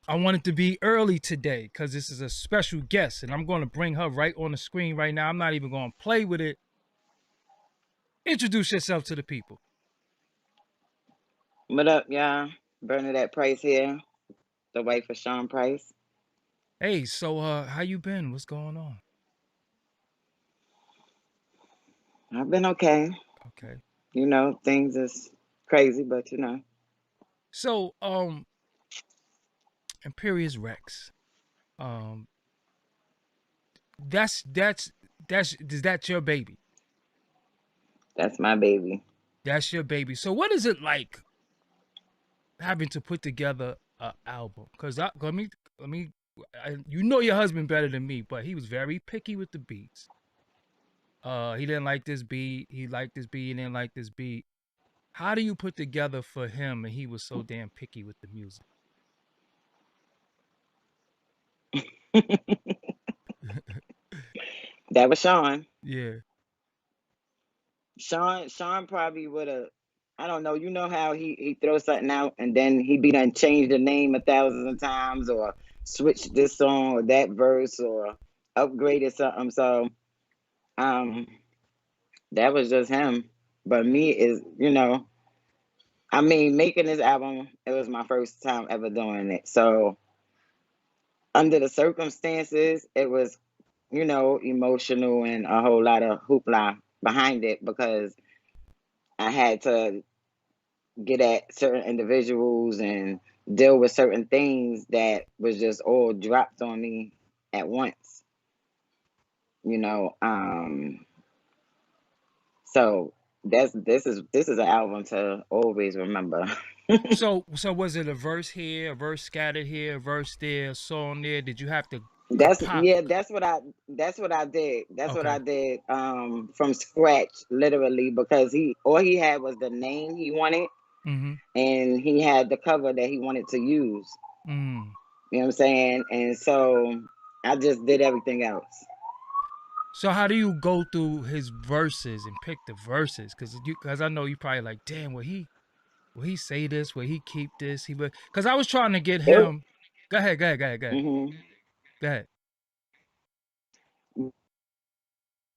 I wanted to be early today because this is a special guest, and I'm going to bring her right on the screen right now. I'm not even going to play with it. Introduce yourself to the people. What up, y'all? Bernadette Price here, the wife of Sean Price. Hey, so how you been? What's going on? I've been okay. Okay. Things is crazy, but So Imperious Rex. Um, that's that's that's is that your baby? that's my baby. That's your baby. So what is it like having to put together an album? Because let me, you know your husband better than me, but he was very picky with the beats. He didn't like this beat. He liked this beat. He didn't like this beat. How do you put together for him, and he was so damn picky with the music? That was Sean. Yeah. Sean probably would have. I don't know. You know how he throws something out and then he be done changed the name 1,000 times or switched this song or that verse or upgraded something. So um, that was just him. But me is I mean, making this album, it was my first time ever doing it. So, under the circumstances, it was, emotional and a whole lot of hoopla behind it because I had to get at certain individuals and deal with certain things that was just all dropped on me at once, you know. So this is an album to always remember. So was it a verse here, a verse scattered here, a verse there, a song there? Did you have to That's compile? yeah, that's what I did. That's what Okay. I did from scratch, literally, because he all he had was the name he wanted Mm-hmm. and he had the cover that he wanted to use. Mm. You know what I'm saying? And so I just did everything else. So how do you go through his verses and pick the verses? Because I know you probably like, damn, will he say this? Will he keep this? He would because I was trying to get It him. Go ahead, go ahead, go ahead, go ahead. hmm Go ahead.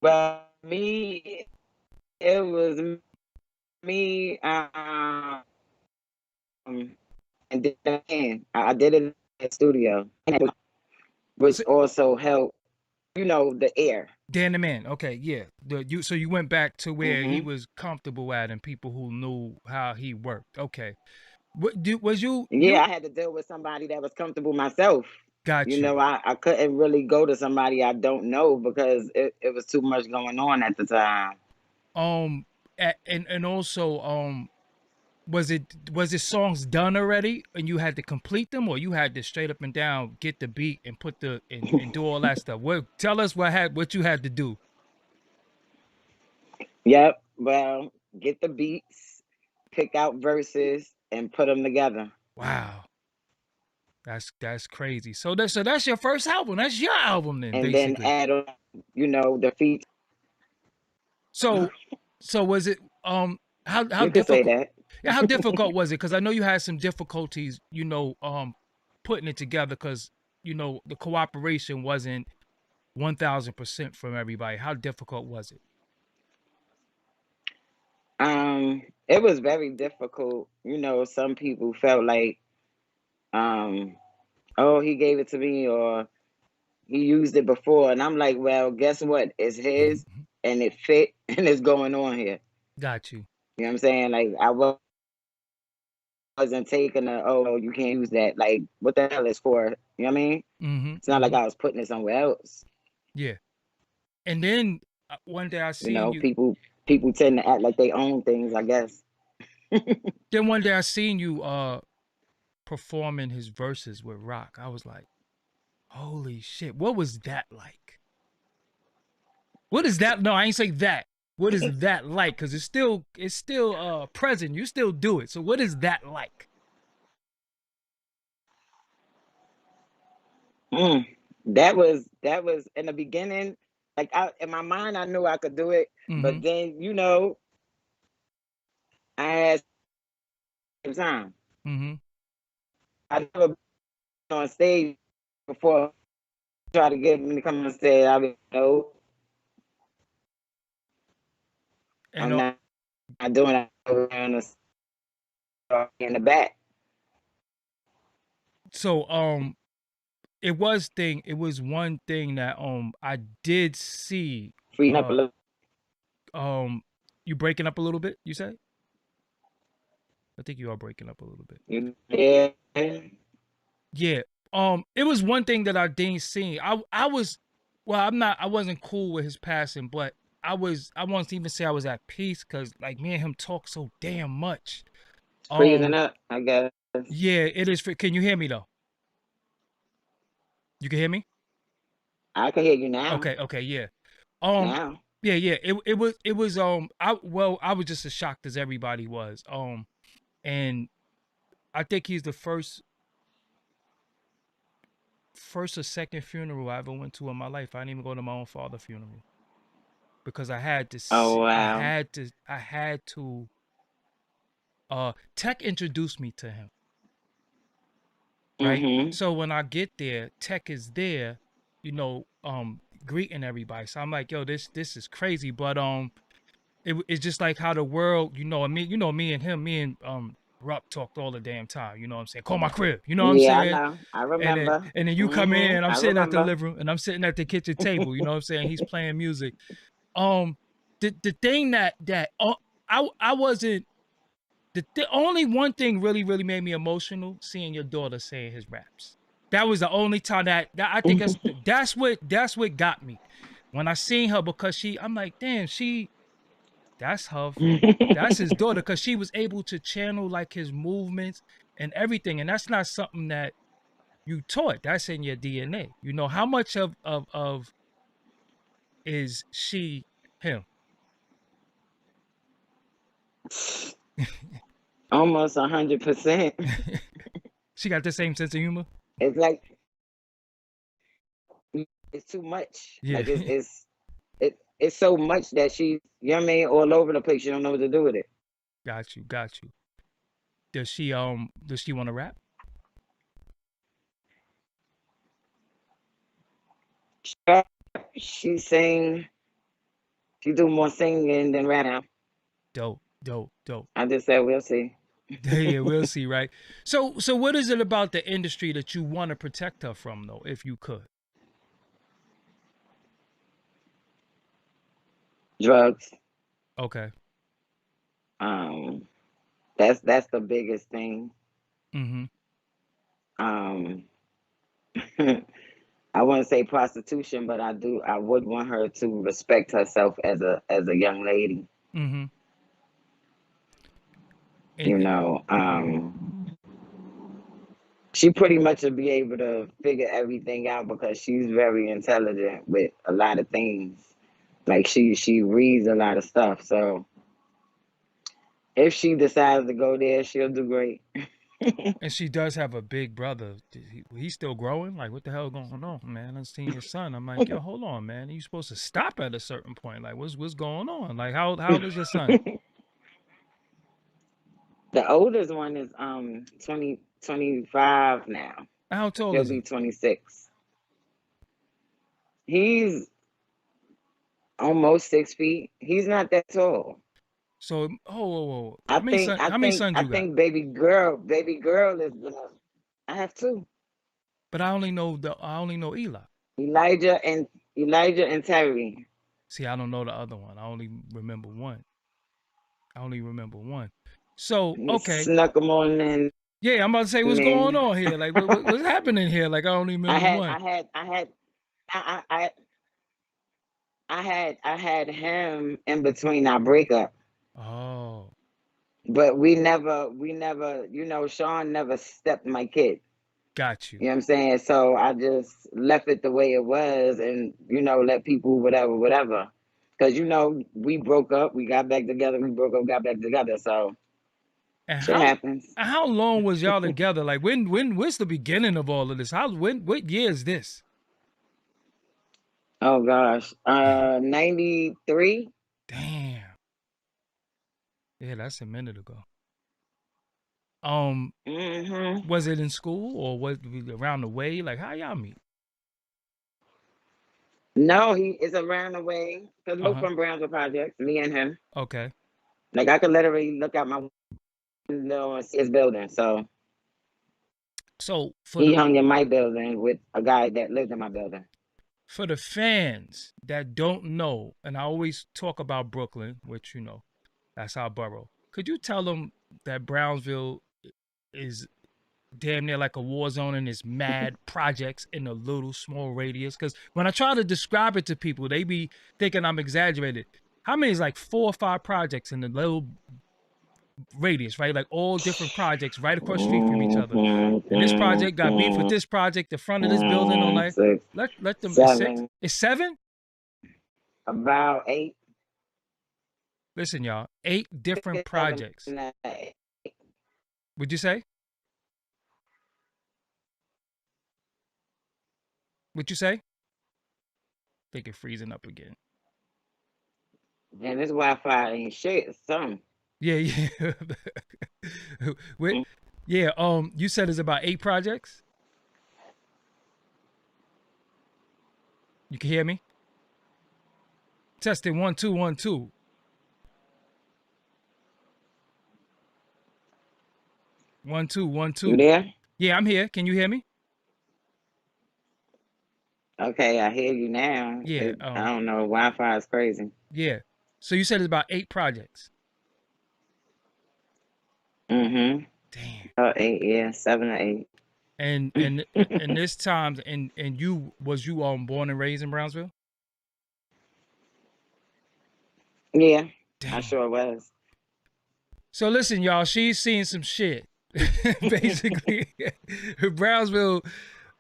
Well, me, it was me, and then again, I did it in the studio, which So, also helped, the air. Dan the man. Okay, yeah. So you went back to where he hmm was comfortable at and people who knew how he worked. Okay. Was you Yeah, I had to deal with somebody that was comfortable myself. got you. I couldn't really go to somebody I don't know because it was too much going on at the time. Um and also was it songs done already and you had to complete them, or you had to straight up and down get the beat and put and do all that stuff? What tell us what you had to do. Yep. Well, get the beats, pick out verses, and put them together, Wow. That's crazy. So that's your first album. That's your album then, and then basically. add on, the feet. So so was it how You could say difficult, that. yeah, how difficult was it? Because I know you had some difficulties, putting it together because the cooperation wasn't 1,000% from everybody. How difficult was it? It was very difficult. Some people felt like, um, oh, he gave it to me, or he used it before, and I'm like, well, guess what? It's his, and it fit, and it's going on here. Got you. You know what I'm saying? Like wasn't taking oh, you can't use that. Like, what the hell is for? You know what I mean? Mhm. It's not like Mhm. I was putting it somewhere else. Yeah. And then one day I seen you. People tend to act like they own things, I guess. Then one day I seen you performing his verses with Rock. I was like, holy shit! What was that like? What is that? No, I ain't say that. What is that like? Because it's still present. You still do it. So what is that like? Mm. That was in the beginning. Like, in my mind, I knew I could do it, Mm-hmm. but then I had some time. Mm-hmm. I never been on stage before. Try to get me to come on stage. I be no, And I'm not doing it over in the back. so it was one thing that I did see. Freeing up a uh little. you breaking up a little bit, you say? I think you are breaking up a little bit. Yeah. Yeah. It was one thing that I didn't see. I was, well, I wasn't cool with his passing, but I won't even say I was at peace because like me and him talk so damn much. Freezing Um, up, I guess. yeah, it is. Can you hear me though? You can hear me? I can hear you now. Okay, okay, yeah. Um, Now. yeah, yeah. It was I was just as shocked as everybody was. And I think he's the first or second funeral I ever went to in my life. I didn't even go to my own father's funeral because I had to Oh see, wow. I had to Tech introduced me to him, right? Mm-hmm. So when I get there, Tech is there, you know, greeting everybody. So I'm like, yo, this is crazy, but it's just like how the world, me and him, me and Ruck talked all the damn time, you know what I'm saying? Call my crib, you know what I'm Yeah, I saying? know. I And then remember. and then you come in Mm-hmm. and I'm I sitting at the remember. living room and I'm sitting at the kitchen table, you know what I'm saying? He's playing music. Um the thing that I wasn't the only one thing really made me emotional seeing your daughter saying his raps. That was the only time that I think that's what got me when I seen her because I'm like, damn, that's her, that's his daughter because she was able to channel like his movements and everything, and that's not something that you taught. That's in your DNA. You know how much of is she him? Almost 100%. She got the same sense of humor. It's like it's too much. Yeah. Like it's so much that she's, you know what I mean, all over the place. You don't know what to do with it. Got you, got you. Does she want to rap? She sing, she do more singing than right now. Dope, dope, dope. I just said we'll see. Yeah, we'll see, right? So what is it about the industry that you want to protect her from, though, if you could? Drugs. Okay. Um, that's the biggest thing. Mm-hmm. Um, I wouldn't say prostitution, but I would want her to respect herself as a young lady. Mm-hmm. And You know, she pretty much would be able to figure everything out because she's very intelligent with a lot of things. Like she reads a lot of stuff. So if she decides to go there, she'll do great. and she does have a big brother. He's still growing. Like, what the hell going on, man? I seen your son. I'm like, yo, hold on, man. You supposed to stop at a certain point. Like, what's going on? Like, how old is your son? The oldest one is 25 now. How tall He'll is be he? 26. He's almost 6 feet. He's not that tall. So, whoa. I think I How many think sons I you got? think baby girl is I have two. But I only know Eli. Elijah and Elijah and Terry. See, I don't know the other one. I only remember one. I only remember one. So, He okay. snuck them on in. Yeah, I'm about to say what's going And on here. Like, what's happening here? Like, I only I remember had one. I had I had I I I had him in between our breakup. Oh, But we never, Sean never stepped my kid. got you. You know what I'm saying? So I just left it the way it was and, let people whatever, whatever. Because, we broke up, we got back together, we broke up, got back together. So And shit happens. how long was y'all together? Like, when's the beginning of all of this? What year is this? Oh gosh. 93. Damn. Yeah, that's a minute ago. Mm-hmm. Was it in school or was it around the way? Like how y'all meet? No, he is around the way because Uh both huh. from Brownsville projects, me and him. Okay. Like I could literally look out my window and see his building. So So he hung in my building with a guy that lived in my building. for the fans that don't know, and I always talk about Brooklyn, which you know that's our borough. Could you tell them that Brownsville is damn near like a war zone and it's mad projects in a little small radius? Because when I try to describe it to people, they be thinking I'm exaggerated. How many is like 4 or 5 projects in the little radius, right? Like all different projects right across the street from each other. And this project got beef with this project, the front of this building on like Six, let them it's 6. 7, It's 7? about 8, Listen, y'all, 8 different 7, projects. Would you say? Would you say? Think it freezing up again. and this Wi-Fi ain't shit. Some. Yeah, yeah. Wait, yeah, you said it's about 8 projects? You can hear me? Testing 1 2 1 2. One two one You two. there? Yeah, I'm here. Can you hear me? Okay, I hear you now. Yeah, I don't know. Wi-Fi is crazy. yeah. So you said it's about 8 projects. Mm-hmm. Damn. 8, yeah, 7 or 8. And this time and you was you born and raised in Brownsville? Yeah, I Damn. sure was. So listen, y'all, she's seen some shit. Basically, Brownsville,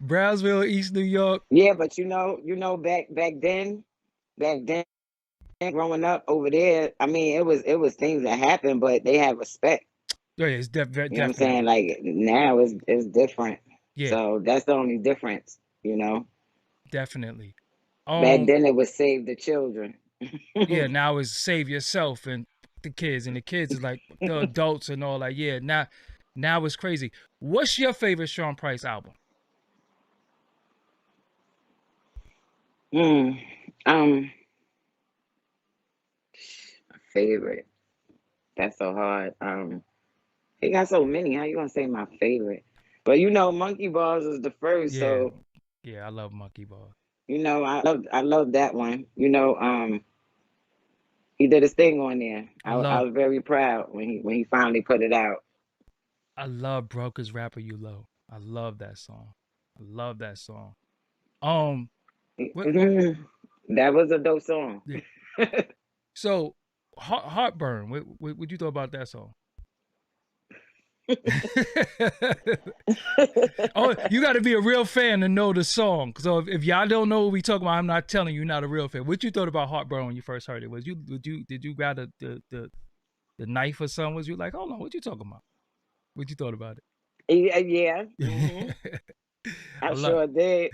Brownsville, East New York. Yeah, but back then, growing up over there, I mean, it was things that happened, but they had respect. Oh, yeah, it's You know what I'm saying? definitely. Like now, it's different. Yeah, So that's the only difference. definitely. Back Um, then it was save the children. yeah, now it's save yourself and the kids is like the adults and all that. Yeah, now it's crazy. What's your favorite Sean Price album? Hmm. Um, favorite. That's so hard. He got so many. How you gonna say my favorite? But Monkey Balls is the first, Yeah, so yeah, I love Monkey Ball. I love that one. He did his thing on there. I I love was very proud when he finally put it out. I love Brokers Rapper You Low. I love that song. I love that song. Um, what? That was a dope song. Yeah. So, Heartburn. What you thought about that song? Oh, you got to be a real fan to know the song. So if y'all don't know what we talking about, I'm not telling you. You're not a real fan. What you thought about Heartburn when you first heard it? Did you grab the knife or something? Was you like, hold on, what you talking about? What you thought about Yeah, yeah. it? I I love sure did.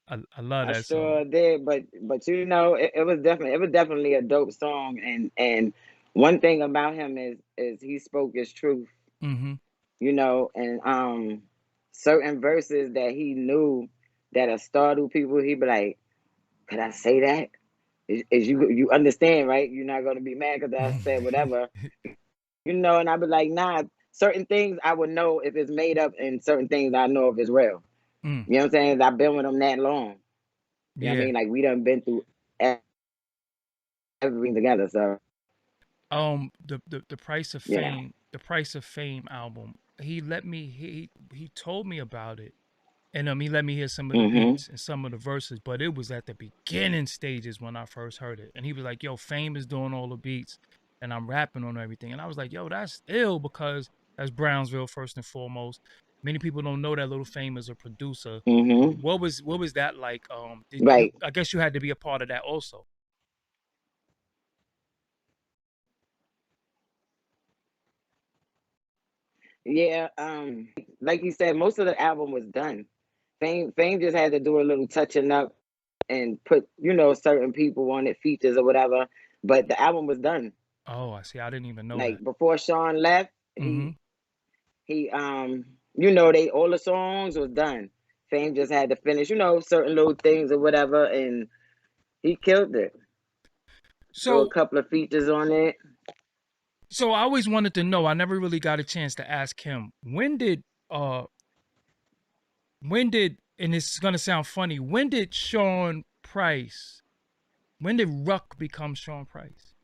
I love I that song. sure did. But it was definitely a dope song. And one thing about him is he spoke his truth. Mm-hmm. And certain verses that he knew that'll startle people, he'd be like, "Could I say that? Is you understand, right? You're not gonna be mad because I said whatever, And I'd be like, nah. Certain things I would know if it's made up, and certain things I know if it's real. Mm, You know what I'm saying? I've been with him that long. You know what I yeah. mean? Like we done been through everything together. So The Price of yeah. Fame, the Price of Fame album. He told me about it, and he let me hear some of the Mhm. beats and some of the verses. But it was at the beginning stages when I first heard it, and he was like, "Yo, Fame is doing all the beats, and I'm rapping on everything." And I was like, "Yo, that's ill because that's Brownsville first and foremost. Many people don't know that Little Fame is a producer. Mhm. What was that like? Did you? Right. I guess you had to be a part of that also. Yeah. Like you said, most of the album was done. Fame just had to do a little touching up and put certain people on it, features or whatever. But the album was done. Oh, I see. I didn't even know that. Like before Sean left, Mm-hmm. He they all the songs was done. Fame just had to finish, certain little things or whatever, and he killed it. Throw a So couple of features on it. so I always wanted to know. I never really got a chance to ask him when did and it's gonna sound funny. When did Sean Price? When did Ruck become Sean Price?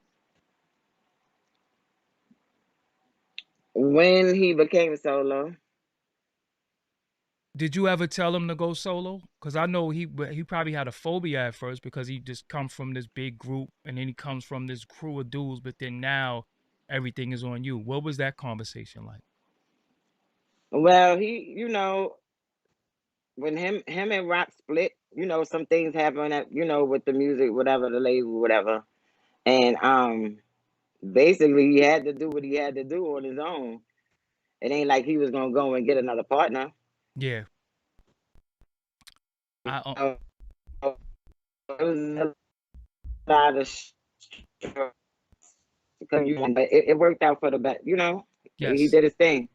When he became solo. Did you ever tell him to go solo? Because I know he probably had a phobia at first because he just come from this big group and then he comes from this crew of dudes, but then now everything is on you. What was that conversation like? Well, he, when him and Rock split, some things happen at, with the music, whatever, the label, whatever. And basically he had to do what he had to do on his own. It ain't like he was gonna go and get another partner. Yeah, I So, it was a lot of but it worked out for the best. He yes. did his thing.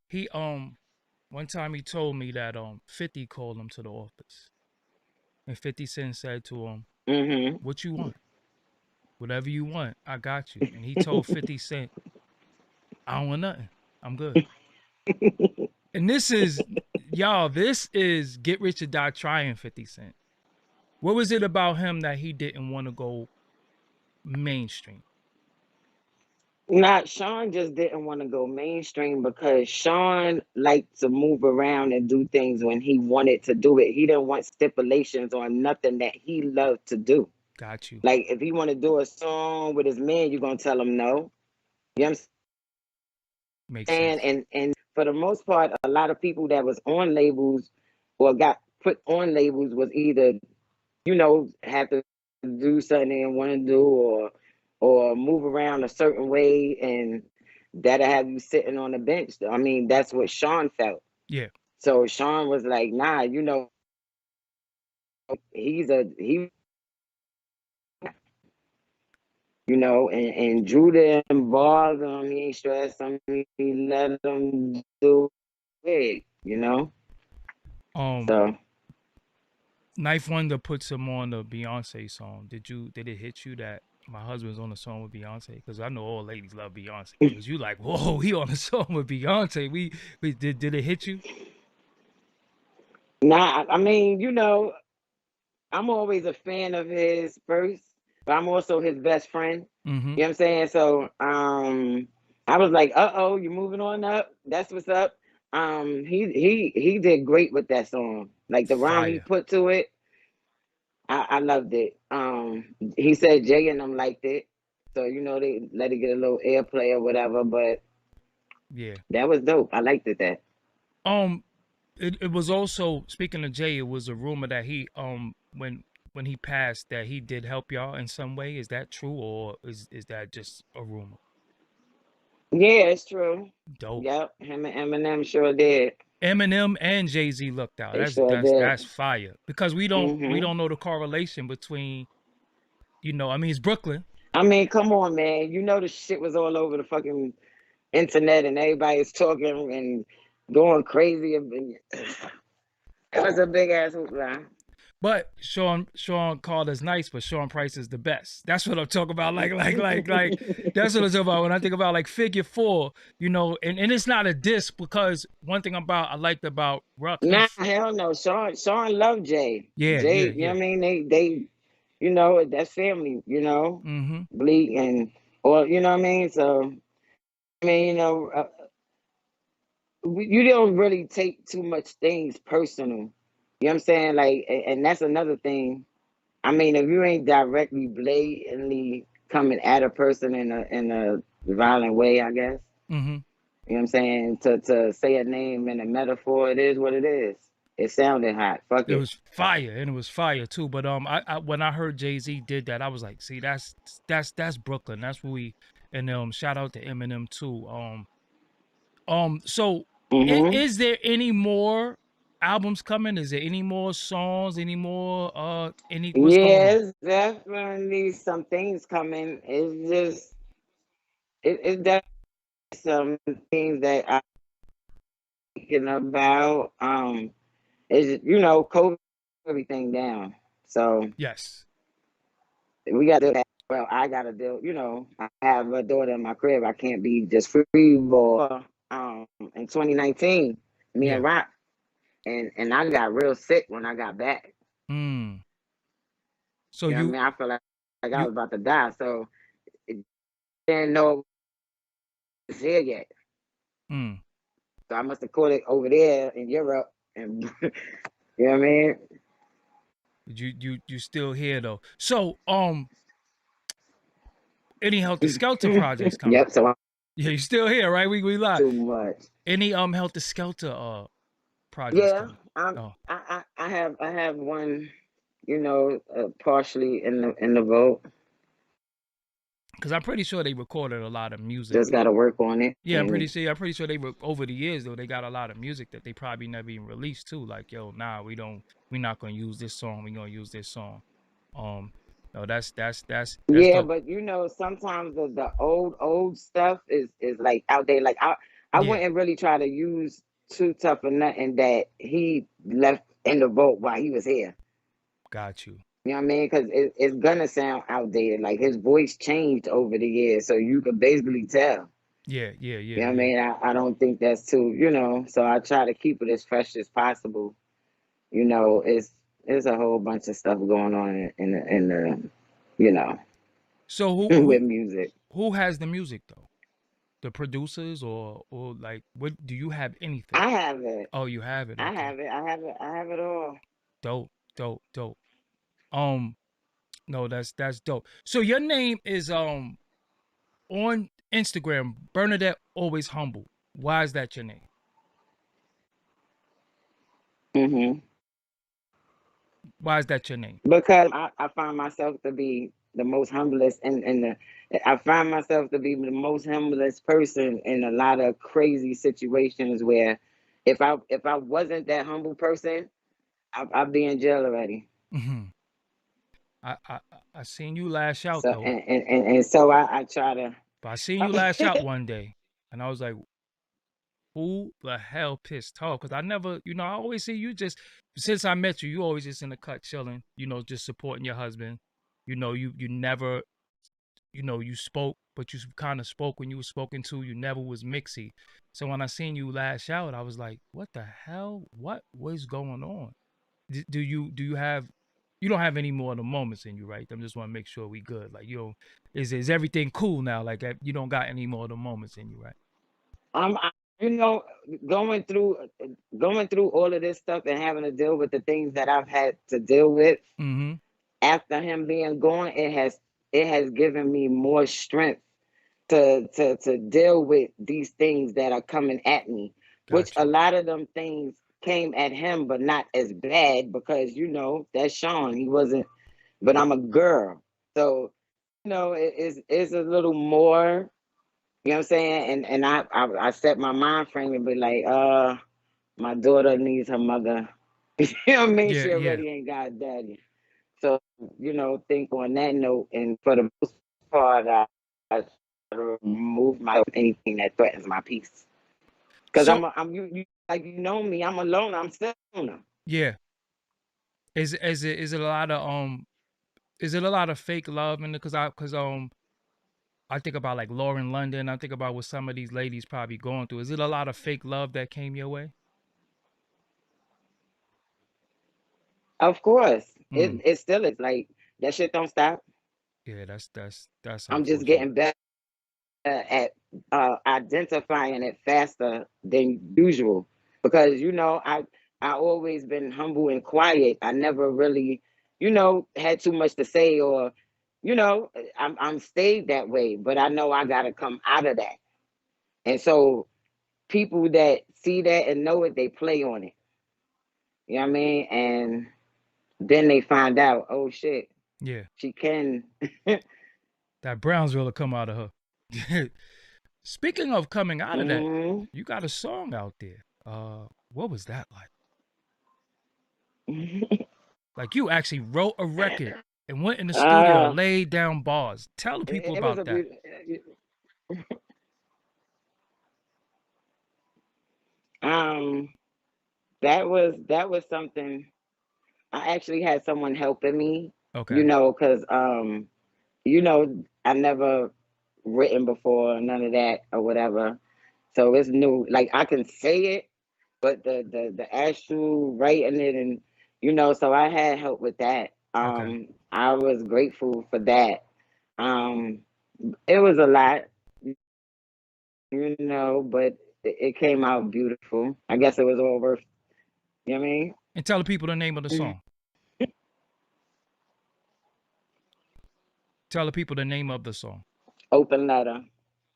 He one time he told me that 50 called him to the office. And 50 Cent said to him, Hmm. "What you want? Whatever you want, I got you." And he told 50 Cent, "I don't want nothing. I'm good." And this is y'all, this is Get Rich or Die Trying 50 Cent. What was it about him that he didn't want to go mainstream? Not Sean just didn't want to go mainstream because Sean liked to move around and do things when he wanted to do it. He didn't want stipulations on nothing that he loved to do. Got you. Like if he want to do a song with his man, you're gonna tell him no. You know what I'm Makes saying? sense. And for the most part, a lot of people that was on labels or got put on labels was either have to do something they want to do or move around a certain way and that'll have you sitting on the bench. I mean, that's what Sean felt. Yeah. So Sean was like, nah, he and Drew didn't bother him, he ain't stressed him, he let him do it. Um So Knife Wonder puts him on the Beyonce song. Did it hit you that my husband's on a song with Beyonce? Because I know all ladies love Beyonce. Was you like, whoa, he on a song with Beyonce? We did it hit you? nah, I mean, I'm always a fan of his first, but I'm also his best friend. Mm-hmm. You know what I'm saying? So I was like, oh, you're moving on up. That's what's up. He did great with that song. Like the rhyme he Fire. put to it, I loved it. He said Jay and them liked it. So, they let it get a little airplay or whatever, but Yeah. that was dope. I liked it that. Um it was also, speaking of Jay, it was a rumor that he when he passed that he did help y'all in some way. Is that true or is that just a rumor? Yeah, it's true. Dope. Yep, him and Eminem sure did. Eminem and Jay-Z looked out. They That's sure that's did. that's fire. Because we Hmm. don't know the correlation between, I mean, it's Brooklyn. I mean, come on, man. You know the shit was all over the fucking internet and everybody's talking and going crazy. It was a big ass hoopla. But Sean called us nice, but Sean Price is the best. That's what I'm talking about. Like that's what I'm talking about when I think about like Figure Four, and it's not a diss because one thing I liked about Ruck, Nah, hell no. Sean loved Jay. yeah, Jay, yeah, you know yeah. what I mean? They that's family, Mm-hmm. Bleak and or you know what I mean? So I mean, you don't really take too much things personal. You know what I'm saying? Like, and that's another thing. I mean, if you ain't directly blatantly coming at a person in a violent way, I guess. Mm-hmm. You know what I'm saying? To say a name in a metaphor, it is what it is. It sounded hot. Fuck It it. was fire, and it was fire too. But I when I heard Jay-Z did that, I was like, see, that's Brooklyn. That's what we. And shout out to Eminem too. So Hmm. is there any more albums coming? Is there any more songs? Any more any what's going on? Yes, definitely some things coming. It's just it's definitely some things that I thinking about is COVID everything down. So Yes. we got to well, I got to deal. I have a daughter in my crib. I can't be just free ball. In 2019, me Yeah. and Rock, and I got real sick when I got back. Mm. So You know what I you mean? I felt like I you was about to die. So it didn't know it was here yet. mm. So I must have caught it over there in Europe, and you know what I mean? You still here though. So any Helter Skelter projects coming? Yep. So I'm Yeah, you still here, right? We live. too much. Any Helter Skelter projects Yeah, coming? Oh, I have one, partially in the vote. because I'm pretty sure they recorded a lot of music. Just got to work on it. Yeah, And I'm pretty sure they were over the years though. They got a lot of music that they probably never even released too. Like, yo, nah, we're not gonna use this song. We're gonna use this song. Um, no, that's yeah, dope. but sometimes the old stuff is like out there. Like I Yeah, wouldn't really try to use Too Tough or Nothing that he left in the vote while he was here. got you. You know what I mean? Because it's gonna sound outdated. Like his voice changed over the years, so you could basically tell. Yeah, yeah, You yeah, know what I yeah. mean? I don't think that's too, so I try to keep it as fresh as possible. It's a whole bunch of stuff going on in the you know, So with music. who has the music though? The producers or like what do you have anything? I have it. Oh, you have it. I Okay. have it. I have it. I have it all. Dope, dope, dope. Um, no, that's dope. So your name is on Instagram, Bernadette always humble. Why is that your name? Hmm. Why is that your name? Because I find myself to be the most humblest I find myself to be the most humblest person in a lot of crazy situations where if I wasn't that humble person, I'd be in jail already. Hmm. I seen you lash out So though, and so I try to. but I seen you lash out one day, and I was like, who the hell pissed off? Because I never, I always see you just since I met you, you always just in the cut chilling, just supporting your husband. You never, you spoke, but you kind of spoke when you were spoken to. You never was mixy. So when I seen you lash out, I was like, what the hell? What was going on? Do you have you don't have any more of the moments in you, right? I just want to make sure we good. Like, is everything cool now? Like, you don't got any more of the moments in you, right? I, you know, going through going through all of this stuff and having to deal with the things that I've had to deal with Mm-hmm. after him being gone, it has given me more strength to deal with these things that are coming at me, which Got a you. lot of them things came at him, but not as bad because that's Sean. He wasn't, but I'm a girl, so it's a little more. You know what I'm saying? And I set my mind frame and be like, my daughter needs her mother. You know what I mean? Yeah, She yeah. already ain't got a daddy. So, think on that note. And for the most part, I try to remove myself from anything that threatens my peace. Because So you like me, I'm alone. I'm still alone. yeah, is it a lot of fake love in it? Because I think about like Lauren London. I think about what some of these ladies probably going through. Is it a lot of fake love that came your way? Of course, Mm. it still is like that shit don't stop. Yeah, that's I'm just unfortunate. getting better at identifying it faster than usual because I always been humble and quiet. I never really had too much to say or I'm stayed that way, but I know I got to come out of that. And so people that see that and know it, they play on it. You know what I mean? And then they find out, oh shit, Yeah, she can. that Brownsville will come out of her. Speaking of coming out of that, Hmm. you got a song out there. What was that like? Like you actually wrote a record and went in the studio and uh, laid down bars. Tell the people it was about a that. beautiful. Um, that was something. I actually had someone helping me, Okay. because I never written before, none of that or whatever. So it's new. Like I can say it, but the actual writing it and so I had help with that. Okay. I was grateful for that. Um, it was a lot, but it came out beautiful. I guess it was all worth. You know what I mean? And tell the people the name of the Mhm. song. Tell the people the name of the song. Open letter.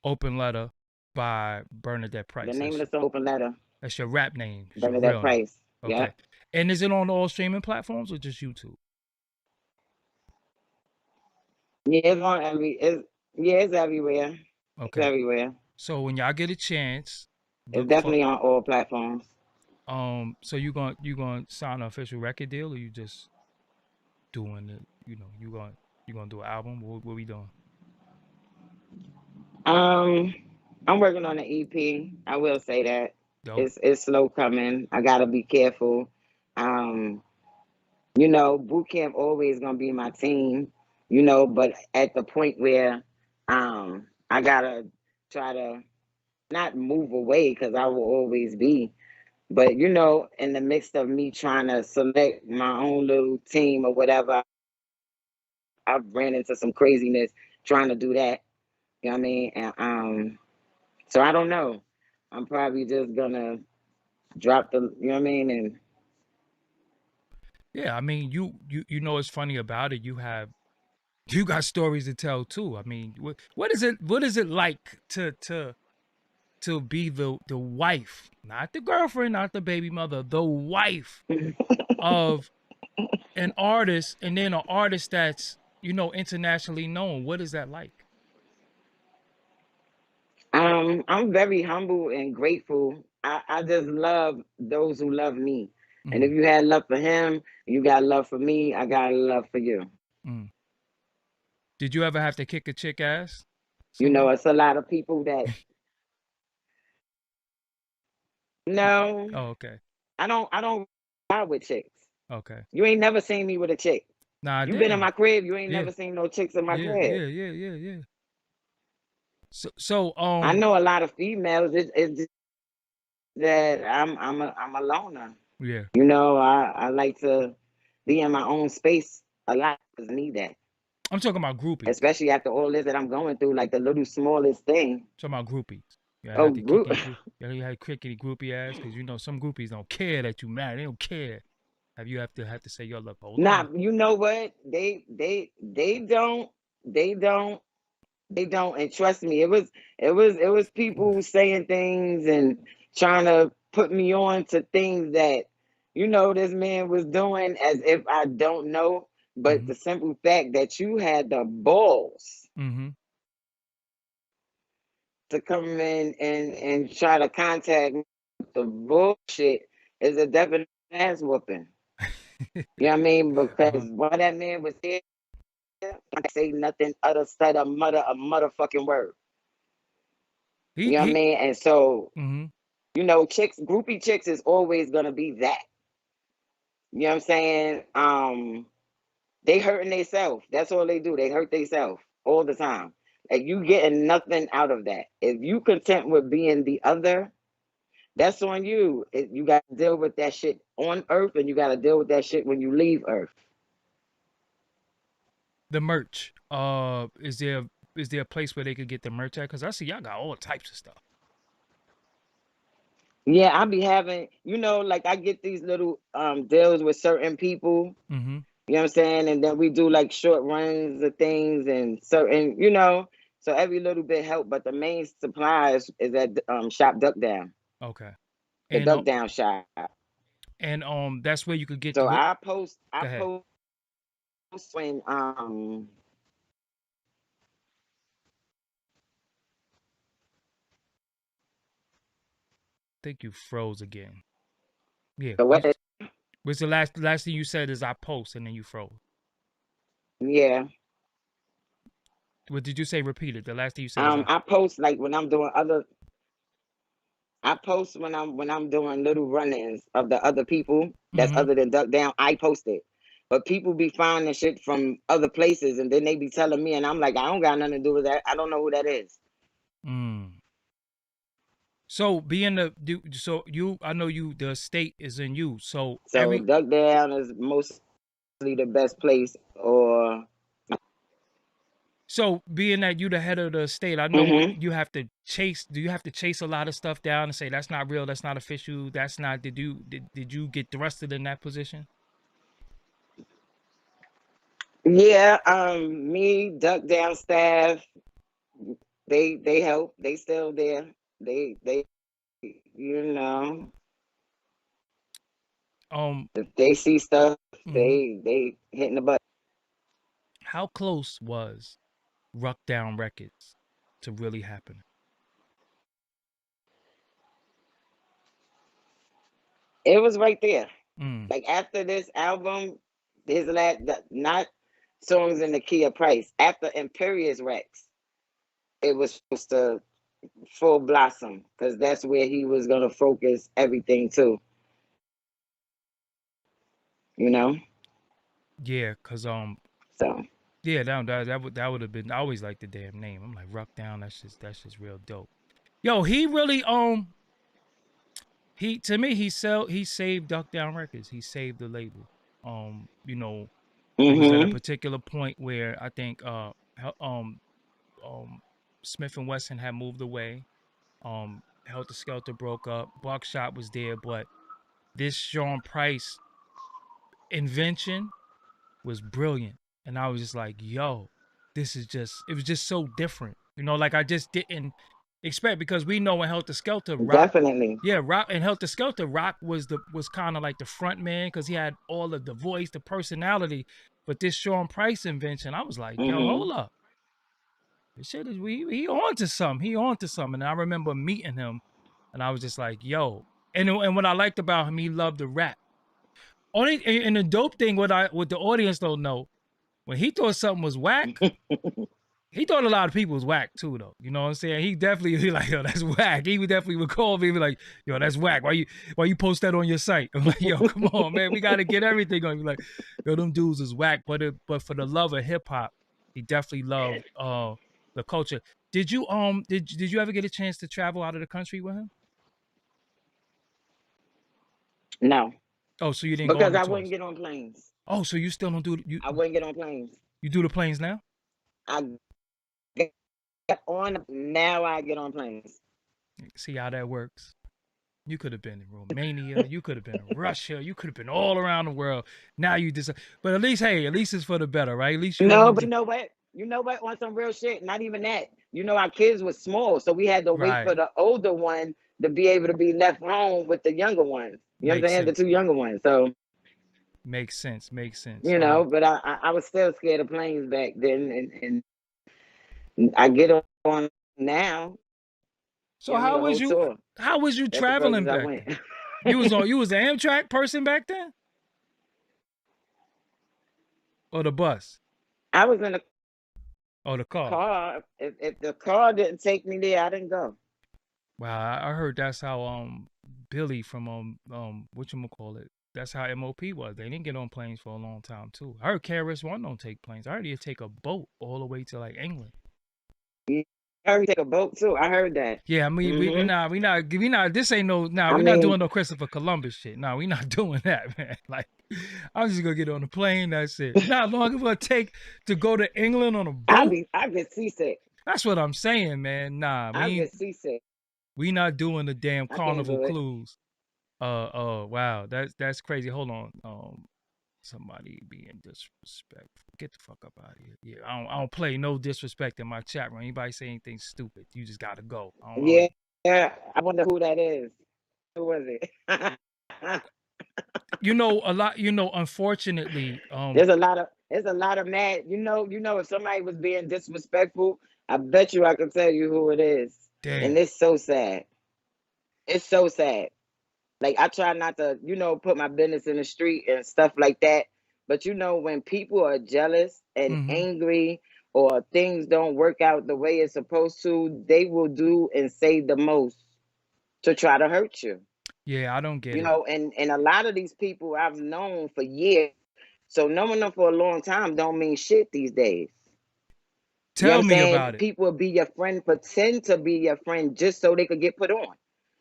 Open Letter by Bernadette The Price. name of the song, Open Letter. That's your rap name. It's your Bernadette real name. Price. Okay. Yep. And is it on all streaming platforms or just YouTube? Yeah, it's on every. It's everywhere. It's Okay. everywhere. So when y'all get a chance, It's look for definitely on all platforms. so you gonna sign an official record deal or you just doing it, you gonna do an album? What we doing? Um, I'm working on an EP. I will say that Dope. it's slow coming. I gotta be careful. Um, boot camp always gonna be my team. But at the point where I gotta try to not move away because I will always be. But in the midst of me trying to select my own little team or whatever, I've ran into some craziness trying to do that. You know what I mean? And so I don't know. I'm probably just gonna drop the, you know what I mean? And Yeah, I mean, you know what's funny about it? You got stories to tell too. I mean, what is it like to be the wife, not the girlfriend, not the baby mother, the wife of an artist, and then an artist that's internationally known. What is that like? I'm very humble and grateful. I just love those who love me. And if Mm, you had love for him, you got love for me, I got love for you. mm. Did you ever have to kick a chick ass somewhere? It's a lot of people that no, Oh, okay, I don't ride with chicks. okay. You ain't never seen me with a chick. Nah, I You been in didn't. my crib, you ain't Yeah, never seen no chicks in my yeah, crib. yeah, yeah, yeah, yeah. So, I know a lot of females. It's just that I'm a loner. yeah. I like to be in my own space a lot. Cause I need that, I'm talking about groupies. especially after all this that I'm going through. Like the little smallest thing. Talking about groupies. Yeah, I Oh, had to kick group. any group. Yeah, you had to kick any groupie ass because some groupies don't care that you married. They don't care. Have to say, yo, look, hold Nah, on. you know what? They don't. They don't. They don't. And trust me, it was people saying things and trying to put me on to things that this man was doing as if I don't know. But Mm-hmm. the simple fact that you had the balls Mm-hmm. to come in and try to contact me with the bullshit is a definite ass whooping. You know what I mean? Because Uh-huh. while that man was here, I say nothing other said a motherfucking word. He You know what I he. mean? And so, Mm-hmm. chicks, groupie chicks is always gonna be that. You know what I'm saying? They hurting themselves. That's all they do. They hurt themselves all the time. Like you getting nothing out of that. If you content with being the other, that's on you. You got to deal with that shit on Earth, and you got to deal with that shit when you leave Earth. The merch. Is there a place where they could get the merch at? Because I see y'all got all types of stuff. Yeah, I be having, like I get these little deals with certain people. Mm-hmm. You know what I'm saying? And then we do like short runs of things and certain, so every little bit help. But the main supplies is at Shop Duck Down, Okay. the And Duck Down shop. that's where you could get the So what? I Go ahead. post when Think you froze again. Yeah. the weather. What's the last thing you said is I post and then you froze. Yeah, What did you say? Repeat it. The last thing you said is I. I post like when I'm doing other. I post when I'm doing little run-ins of the other people that's Mm-hmm. other than Duck Down. I post it, but people be finding shit from other places, and then they be telling me, and I'm like, I don't got nothing to do with that. I don't know who that is. Mm. So being the so you, I know you, the estate is in you. So So Duck Down is mostly the best place, or so being that you the head of the estate, I know mm-hmm. you have to chase. Do you have to chase a lot of stuff down and say that's not real, that's not official, that's not? Did you get thrusted in that position? Yeah, me, Duck Down staff, they help. They still there. They you know, Um. if they see stuff, Mhm. they hitting the button. How close was Ruck Down Records to really happening? It was right there. Mm. Like after this album, there's not songs in the key of price. After Imperious Rex, it was supposed to full blossom because that's where he was gonna focus everything too. You know, Yeah, cause so yeah, that would have been. I always liked the damn name. I'm like Ruck Down. That's just real dope. Yo, he really he, to me, he saved Duck Down Records. He saved the label. You know, it was at a mm-hmm. particular point where I think um Smith and Wesson had moved away. Helter Skelter broke up. Buckshot was there, but this Sean Price invention was brilliant. And I was just like, yo, this is just, it was just so different. You know, like I just didn't expect, because we know in Helter Skelter, Rock, Definitely. yeah, Rock and Helter Skelter, Rock was kind of like the front man because he had all of the voice, the personality. But this Sean Price invention, I was like, yo, Mm-hmm. hold up. This shit is, he on to something. He on to something. And I remember meeting him and I was just like, yo. And what I liked about him, he loved to rap. Only and the dope thing, what the audience don't know, when he thought something was whack, he thought a lot of people was whack too, though. You know what I'm saying? He definitely he like, yo, that's whack. He would definitely would call me and be like, yo, that's whack. Why you post that on your site? I'm like, yo, come on, man. We gotta get everything on. Be like, yo, them dudes is whack. But for the love of hip hop, he definitely loved the culture. Did you ever get a chance to travel out of the country with him? No, Oh, so you didn't go on because the I wouldn't tours. get on planes. Oh, so you still don't do you I wouldn't get on planes. you do the planes now? I get on now. I get on planes. See how that works. You could have been in Romania. You could have been in Russia. You could have been all around the world. Now you just, but at least, hey, at least it's for the better, right? At least you want No, to but do, you know what? You know what? On some real shit. Not even that. You know, our kids were small, so we had to wait right. for the older one to be able to be left home with the younger ones. You know what I'm Makes saying? The sense. two younger ones. So Makes sense. Makes sense. you know, but I was still scared of planes back then, and I get on now. So You know, the whole tour. how was you That's the traveling furthest I back went. then? You was an Amtrak person back then, or the bus, I was in a or the car? car. If the car didn't take me there, I didn't go. Wow, I heard that's how Billy from whatchamacallit, that's how MOP was. They didn't get on planes for a long time too. I heard KRS One don't take planes. I heard he'd take a boat all the way to like England. I heard you take a boat too. I heard that. Yeah, I mean Hmm. we not this ain't no I we not mean, doing no Christopher Columbus shit. Nah, we not doing that, man. Like I'm just gonna get on the plane, that's it. You know how long it would take to go to England on a boat? I get seasick. That's what I'm saying, man. Nah, I get seasick. we not doing the damn I can't carnival do it. cruise. Wow, that's crazy. Hold on. Somebody being disrespectful. Get the fuck up out of here. Yeah, I don't play no disrespect in my chat room. Anybody say anything stupid, you just gotta go. I Yeah, don't, yeah. I wonder who that is. Who was it? a lot, unfortunately, There's a lot of mad. If somebody was being disrespectful, I bet you I can tell you who it is. And damn. it's so sad. It's so sad. Like I try not to, put my business in the street and stuff like that. But when people are jealous and Mm-hmm. angry or things don't work out the way it's supposed to, they will do and say the most to try to hurt you. Yeah, I don't get You it. know, and a lot of these people I've known for years. So knowing them for a long time don't mean shit these days. You know what Tell I'm me saying? about it. People will be your friend, pretend to be your friend just so they could get put on.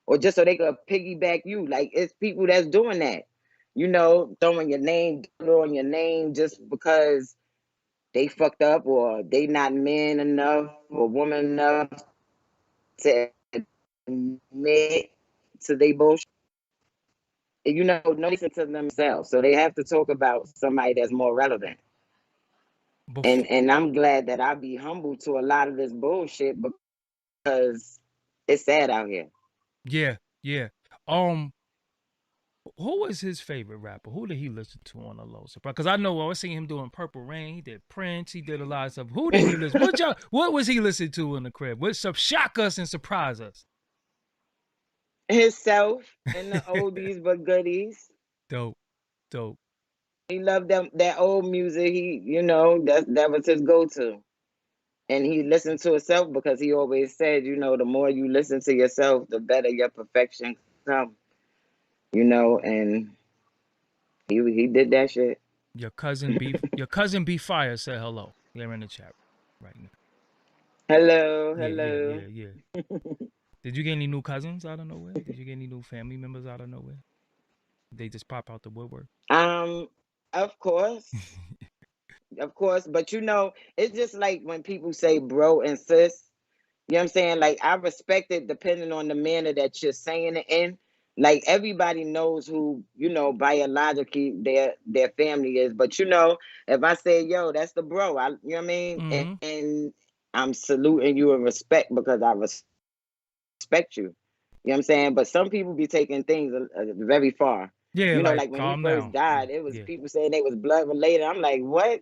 Or just so they could piggyback you. Like it's people that's doing that. You know, throwing your name on your name just because they fucked up or they not man enough or woman enough to admit to they bullshit. You know, no listen to themselves. So they have to talk about somebody that's more relevant. Before, And I'm glad that I be humble to a lot of this bullshit because it's sad out here. yeah, yeah. Um, who was his favorite rapper? Who did he listen to on the low? Because I know I was seeing him doing Purple Rain. He did Prince. He did a lot of stuff. Who did he listen? What was he listening to in the crib? What shock us and surprise us? Himself and the oldies but goodies. Dope, dope. He loved them that old music. He, you know, that was his go to. And he listened to himself because he always said, you know, the more you listen to yourself, the better your perfection come. You know, and he did that shit. Your cousin B Fire said hello. They're in the chat right now. Hello, Yeah, yeah, hello. yeah, yeah. Did you get any new cousins out of nowhere? Did you get any new family members out of nowhere? They just pop out the woodwork. Um, of course. Of course. But you know, it's just like when people say bro and sis. You know what I'm saying? Like I respect it depending on the manner that you're saying it in. Like everybody knows who, you know, biologically their family is. But you know, if I say, yo, that's the bro, you know what I mean? Mm-hmm. And I'm saluting you in respect because I respect you. You know what I'm saying? But some people be taking things very far. Yeah, You know, like like when he calm first down. Yeah, died, it was yeah. people saying they was blood related. I'm like, what?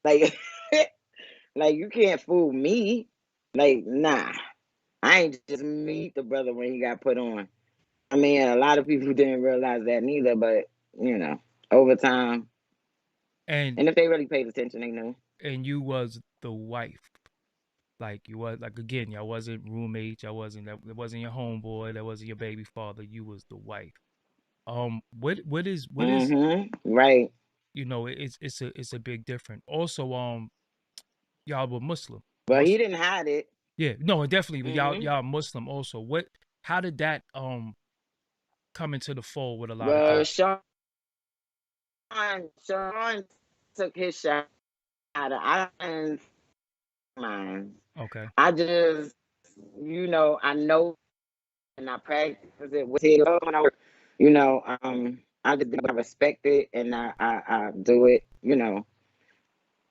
Like, like you can't fool me. Like, nah. I ain't just meet the brother when he got put on. I mean, a lot of people didn't realize that neither, but you know, over time, And and if they really paid attention, they knew. you was the wife. Like you was like again, y'all wasn't roommates, y'all wasn't that wasn't your homeboy, that wasn't your baby father, you was the wife. What is Right. you know, it's a big difference. Also, y'all were Muslim. But he didn't hide it. Yeah, no, definitely. But hmm y'all Muslim also. How did that come into the fold with a lot of Well, things? Sean took his shot at it. I didn't mine. Okay. I just, you know, I know and I practice it with it. You know, I just I respect it and I do it. You know,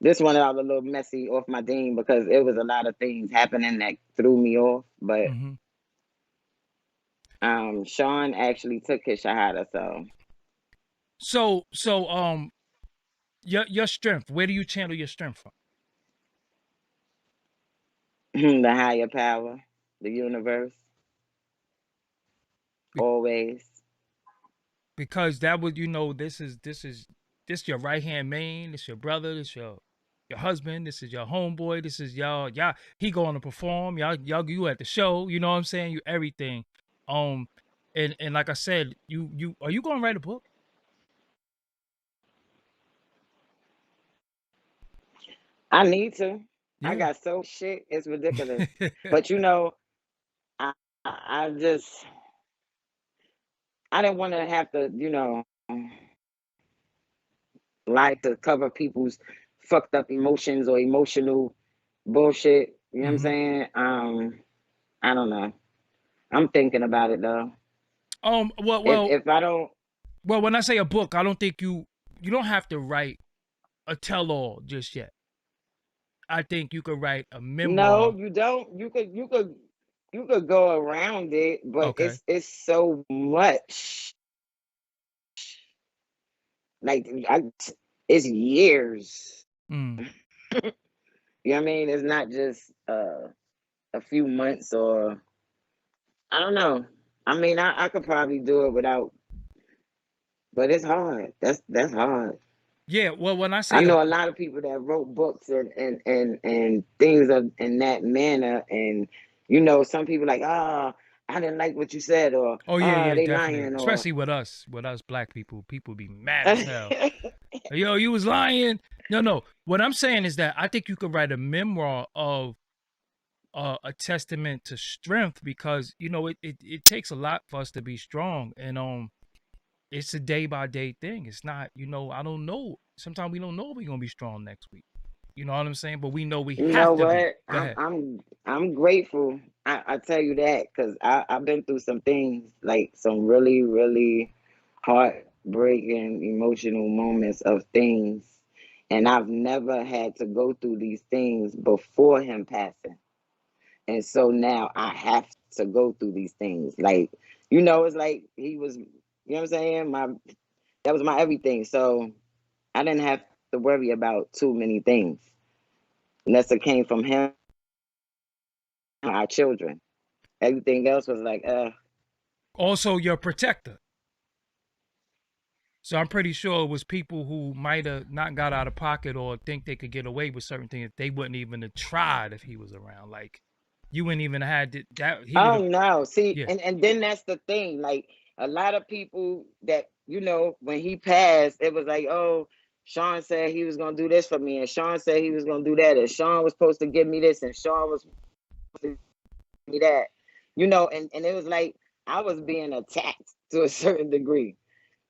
this one I was a little messy off my dean because it was a lot of things happening that threw me off. But Mm-hmm. Sean actually took his shahada, so So your strength. Where do you channel your strength from? the higher power, the universe, Be- always. Because that would this your right hand man. This your brother. This your husband. This is your homeboy. This is y'all. He going to perform. Y'all you at the show. You know what I'm saying? You everything. Um, and like I said, you are you going to write a book? I need to. I Yeah. got so shit. It's ridiculous. But you know, I I just I didn't want to have to, you know, lie to cover people's fucked up emotions or emotional bullshit. You know what I'm hmm saying? I don't know. I'm thinking about it though. Well, If I don't, when I say a book, I don't think you don't have to write a tell all just yet. I think you could write a no, memoir. you don't. You could go around it, but Okay. it's so much. Like it's years. Mm. You know what I mean? It's not just a few months or I don't know. I mean, I could probably do it without, but it's hard. That's hard. Yeah. Well, when I I say a know a lot of people that wrote books and things of in that manner, and you know, some people like, ah, I didn't like what you said, or Oh yeah, they definitely. lying, or Especially with us black people. People be mad as hell. Yo, you was lying. No. What I'm saying is that I think you could write a memoir of a testament to strength, because it takes a lot for us to be strong, and it's a day by day thing. It's not, I don't know. Sometimes we don't know if we're gonna be strong next week. You know what I'm saying? But we know we you know have to be. what? Go I'm ahead. I'm I'm grateful. I tell you that because I've been through some things, like some really really heartbreaking emotional moments of things, and I've never had to go through these things before him passing. And so now I have to go through these things. Like, it's like he was, what I'm saying? That was my everything. So I didn't have to worry about too many things unless it came from him, our children. Everything else was like, Also, your protector. So I'm pretty sure it was people who might have not got out of pocket or think they could get away with certain things. They wouldn't even have tried if he was around. Like, you wouldn't even have that. He would oh have. no. See, Yeah. and then that's the thing. Like a lot of people that, when he passed, it was like, oh, Sean said he was gonna do this for me, and Sean said he was gonna do that, and Sean was supposed to give me this, and Sean was supposed to give me that. And it was like I was being attacked to a certain degree.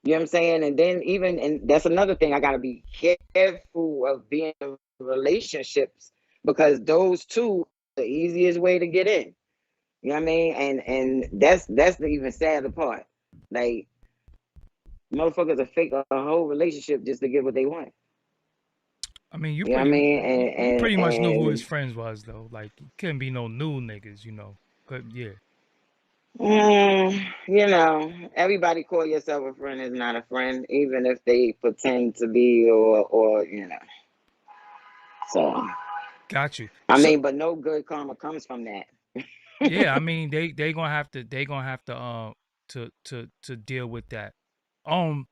You know what I'm saying? And then and that's another thing, I gotta be careful of being in relationships because those two are the easiest way to get in. You know what I mean? And that's the even sadder part. Like motherfuckers will fake a whole relationship just to get what they want. I mean, You know what I mean? you And pretty much knew who his and friends was though. Like, it couldn't be no new niggas. But yeah. everybody call yourself a friend is not a friend, even if they pretend to be, or. So Got you. I So mean, but no good karma comes from that. yeah, I mean, they gonna have to to deal with that. Um,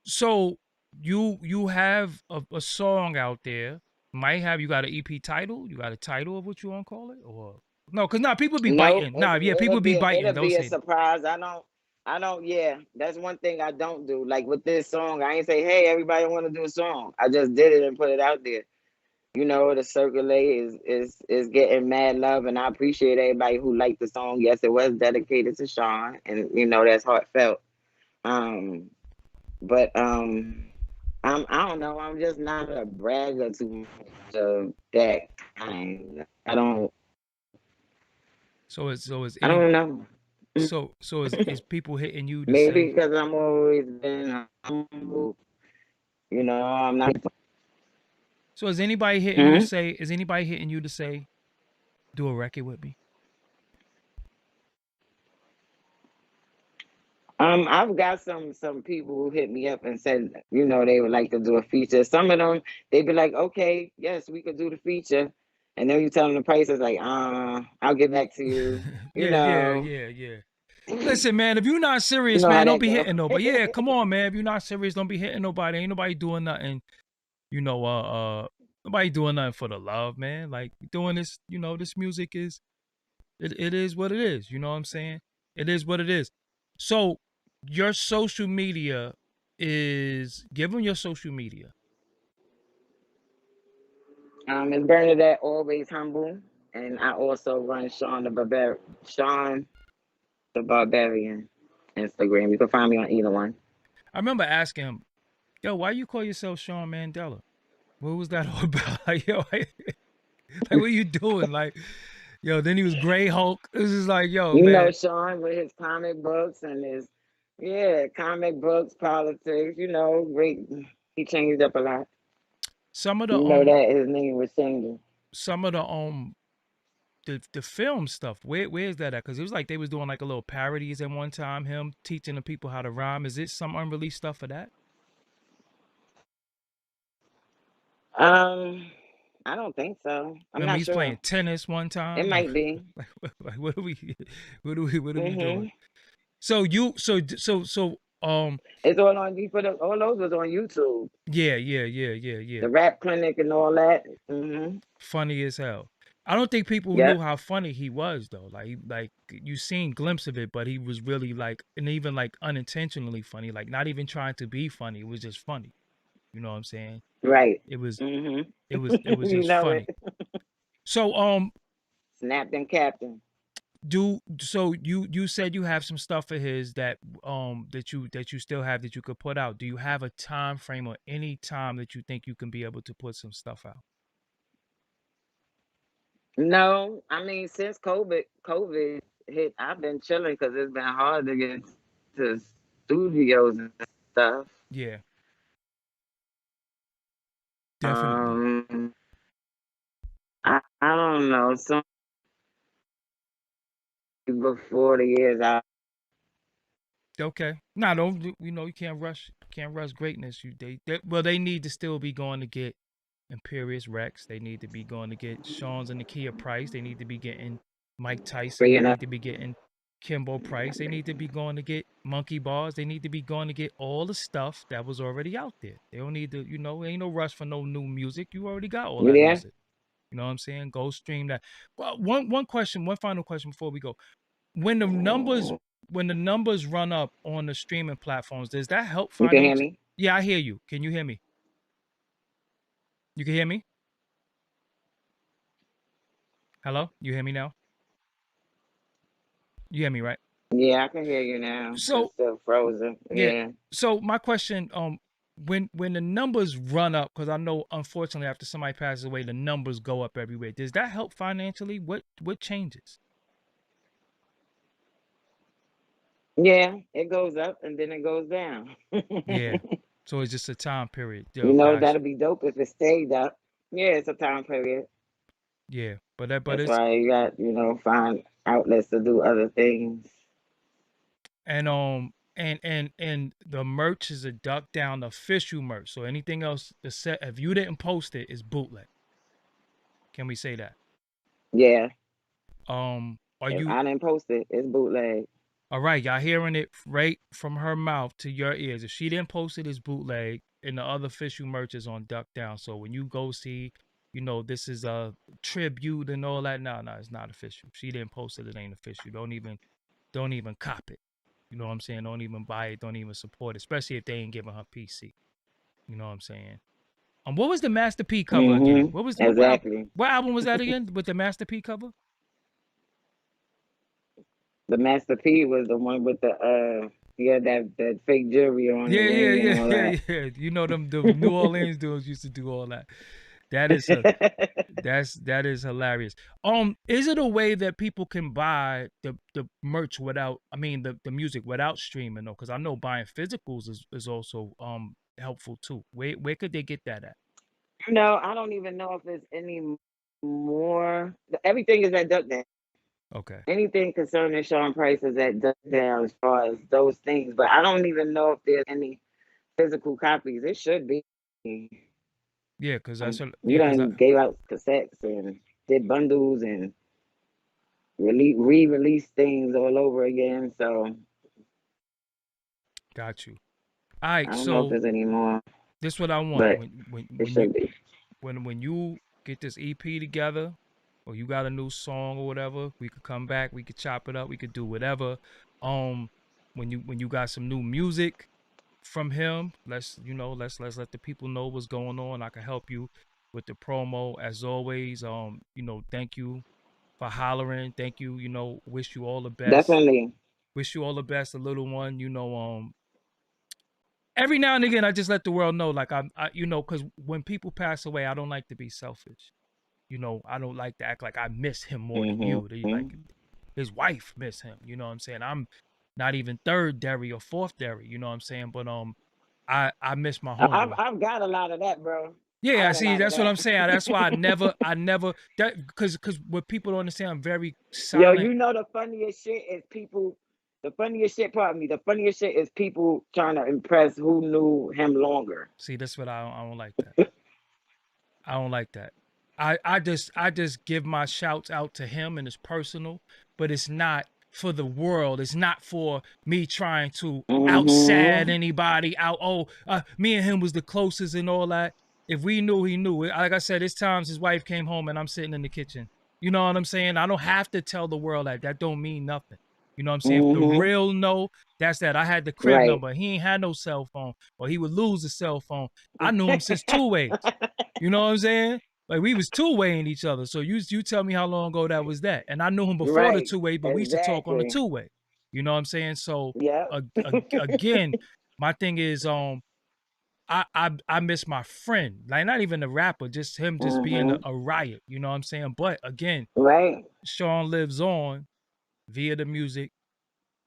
so you have a song out there. Might have, you got an EP title? You got a title of what you want to call it, or no? Because now people be No, biting. Nah, yeah, it'll people be be biting. it'll Don't be a say that. surprise. I don't. Yeah, that's one thing I don't do. Like with this song, I ain't say, "Hey, everybody want to do a song." I just did it and put it out there. The circulate is getting mad love, and I appreciate everybody who liked the song. Yes, it was dedicated to Sean, and that's heartfelt. Um, but I don't know. I'm just not a bragger too much of that kind. So is I any don't know. so is people hitting you to Maybe say? because I'm always been humble. I'm not. So is anybody hitting you to Hmm? say? Is anybody hitting you to say, do a record with me? I've got some people who hit me up and said, they would like to do a feature. Some of them, they'd be like, okay, yes, we could do the feature. And then you tell them the price, it's like, I'll get back to you. You know, Yeah. Listen, man, if you're not you serious, know how man, don't that be go. hitting nobody. Yeah, come on, man. If you're not serious, don't be hitting nobody. Ain't nobody doing nothing. You know, nobody doing nothing for the love, man. Like, doing this, this music it is what it is. You know what I'm saying? It is what it is. So your social media is, give them your social media. It's Bernadette, always humble. And I also run Sean the Barbarian Instagram. You can find me on either one. I remember asking him, yo, why you call yourself Sean Mandela? What was that all about? Like, yo, like, what you doing? Like, yo, then he was Gray Hulk. It was just like, yo, man. Sean with his comic books and his, yeah, comic books, politics, great. He changed up a lot. Some of the You know that his name was changing. some of the film stuff. Where's that at? Because it was like they was doing like a little parodies at one time. Him teaching the people how to rhyme. Is it some unreleased stuff for that? Um, I don't think so. I'm Remember, not he's playing sure. tennis one It time. Like, might be. like what are we, what are we doing? Hmm. So you, so It's all on. You put all those was on YouTube. yeah. The Rap Clinic and all that. Hmm. Funny as hell. I don't think people knew Yep. how funny he was though. Like you seen glimpse of it, but he was really like, and even like unintentionally funny, like not even trying to be funny. It was just funny. You know what I'm saying? Right. It was Mhm. it was You just know it. funny. So Snapped and captain. you said you have some stuff of his that you still have that you could put out. Do you have a time frame or any time that you think you can be able to put some stuff out? No, I mean since COVID hit, I've been chilling because it's been hard to get to studios and stuff. Yeah, definitely. Um, I don't know. Some before the years out. Okay. No, don't you can't rush greatness. Well, they need to still be going to get Imperious Rex. They need to be going to get Sean's and Nakia Price. They need to be getting Mike Tyson. They Bringing up. need to be getting Kimbo Price. They need to be going to get Monkey Bars. They need to be going to get all the stuff that was already out there. They don't need to, ain't no rush for no new music. You already got all You that there? music. You know what I'm saying? Go stream that. Well, one final question before we go. When the numbers when the numbers run up on the streaming platforms, does that help You can hear financially? me? Yeah, I hear you. Can you hear me? You can hear me? Hello? You hear me now? You hear me, right? Yeah, I can hear you now. It's So, still frozen. yeah. Yeah. So my question, when the numbers run up, because I know unfortunately after somebody passes away, the numbers go up everywhere. Does that help financially? What changes? Yeah, it goes up and then it goes down. Yeah. So it's just a time period. You Yo, know, gosh. that'll be dope if it stayed up. Yeah, it's a time period. Yeah. But That's it's why you got, find outlets to do other things. and the merch is a duck down official merch. So anything else the set if you didn't post it is bootleg. Can we say that? Yeah, Are if you I didn't post it, it's bootleg. all right? Y'all hearing it right from her mouth to your ears. If she didn't post it, it's bootleg, and the other official merch is on Duck Down. So when you go see, this is a tribute and all that. No, it's not official. If she didn't post it, it ain't official. Don't even cop it. You know what I'm saying? Don't even buy it. Don't even support it, especially if they ain't giving her PC. You know what I'm saying? What was the Master P cover again? What was Exactly. what album was that again with the Master P cover? The Master P was the one with the yeah, that fake jewelry on the Yeah, yeah, ring and yeah, all yeah, that. yeah. You know them the New Orleans dudes used to do all that. That is a that is hilarious. Is it a way that people can buy the merch without the music without streaming though? Because I know buying physicals is also helpful too. Where could they get that at? No, I don't even know if there's any more. Everything is at Duck Down. Okay. Anything concerning Sean Price is at Duck Down as far as those things, but I don't even know if there's any physical copies. It should be. Yeah, because that's You done gave out cassettes and did bundles and re-release things all over again. So got you. All I right, don't know if so there's any more, this is what I want. but When when it when you should be. when you get this EP together, or you got a new song or whatever, we could come back. We could chop it up. We could do whatever. Um, when you got some new music from him, let's let the people know what's going on. I can help you with the promo as always. Thank you for hollering. Thank you. Wish you all the best. Definitely. Wish you all the best, the little one. Every now and again, I just let the world know, like because when people pass away, I don't like to be selfish. I don't like to act like I miss him more than you. Like Hmm. his wife miss him. You know what I'm saying? I'm not even third Derry or fourth Derry. You know what I'm saying? But I miss my homeboy. I've got a lot of that, bro. I Yeah, I got a see. lot of That's what that. I'm saying. That's why I never that because what people don't understand, I'm very Yo, silent. you know the funniest shit is people. The funniest shit, pardon me. The funniest shit is people trying to impress who knew him longer. See, that's what I don't like that. I don't like that. I just give my shouts out to him and it's personal, but it's not for the world. It's not for me trying to out sad Hmm. anybody out. Oh, me and him was the closest and all that. If we knew, he knew. Like I said, it's times his wife came home and I'm sitting in the kitchen. You know what I'm saying? I don't have to tell the world that. That don't mean nothing. You know what I'm saying? If the Mm-hmm. real know, that's that. I had the crib Right. number. He ain't had no cell phone, or he would lose his cell phone. I knew him since two ways. You know what I'm saying? Like we was two waying each other. So you tell me how long ago that was that, and I knew him before the Right. two way, but we used to talk on the Exactly. two way. You know what I'm saying? So Yep. again, my thing is I miss my friend, like not even the rapper, just him just being Mm-hmm. a riot. You know what I'm saying? But again, Right. Sean lives on via the music,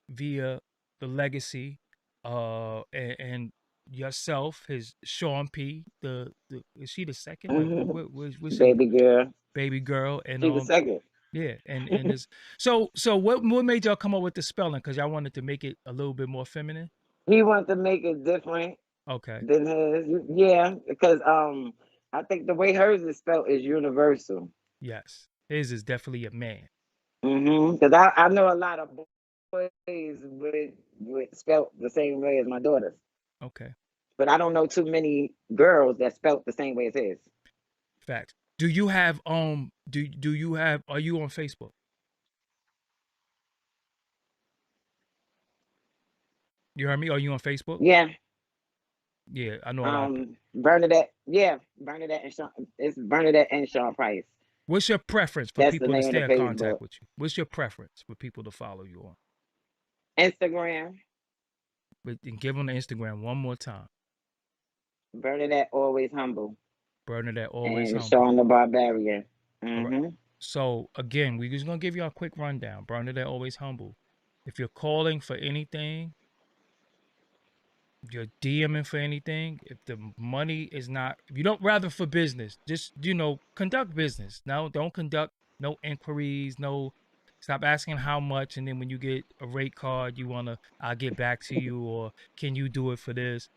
via the legacy, and yourself, his Sean P. The is she the second? Like Mm-hmm. what she Baby girl. baby girl and She the second. yeah and this so what made y'all come up with the spelling? Because y'all wanted to make it a little bit more feminine. He wants to make it different Okay, than his. Yeah, because I think the way hers is spelled is universal. yes, his is definitely a man. Because I know a lot of boys with spelled the same way as my daughters, Okay, but I don't know too many girls that spelled the same way as his. facts. Do you have do you have are you on Facebook? You heard me? Are you on Facebook? Yeah. Yeah, I know a lot of people. Bernadette. Yeah, Bernadette and Sean. It's Bernadette and Sean Price. What's your preference for That's the people to name stay of in the contact Facebook. with you? What's your preference for people to follow you on? Instagram. But and give them the Instagram one more time. Bernadette always humble Bernadette always and humble. Sean the Barbarian. All right. Mm-hmm. So again, we're just gonna give you a quick rundown. Bernadette always humble. If you're calling for anything, you're DMing for anything, if the money is not, if you don't rather for business, just conduct business. No, don't conduct no inquiries, no stop asking how much, and then when you get a rate card, you wanna I'll get back to you or can you do it for this?